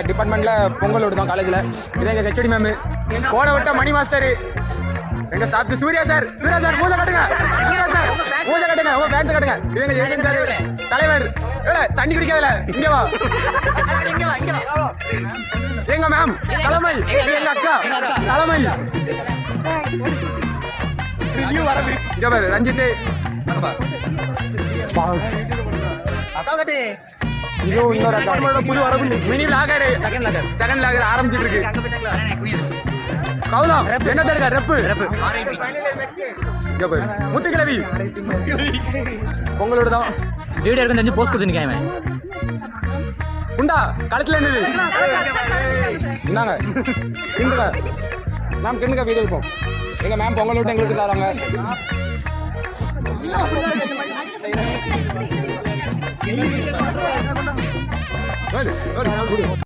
டிபார்ட்மெண்ட்ல பொங்கல் விடுதோம் காலேஜ்ல. இதே எங்க ஹெச்ஓடி மேம், போன விட்ட மணி மாஸ்டர், எங்க ஸ்டாஃப் சூர்யா சார் மூஞ்ச கட்டுங்க, சூர்யா சார் மூஞ்ச கட்டுங்க, உங்க பேண்ட் கட்டுங்க. இவங்க ஜெயசன் சார் தலைவர், தண்ணி குடிக்காதல இங்க வா, எங்க மேம் தலைமை, எங்க அக்கா தலைமை, இங்க பாரு ரஞ்சித் இது இன்னொரு புது வரவு மினி லாகர் செகண்ட் லாகர் ஆரம்பிச்சிட்டு இருக்கு. கௌதம் என்ன தருக ரெப்பு முத்துக்கிழவி உங்களோட தான் வீடியோ எடுக்க தெரிஞ்சு போஸ்ட் கொடுத்துருக்கேன். உண்டா களத்துல இருந்தது என்னங்க கிண்டுங்க மேம், கிண்டுங்க வீடியோ இருக்கும். எங்க மேம் பொங்கல் விட்டு எங்களுக்கு தராங்க.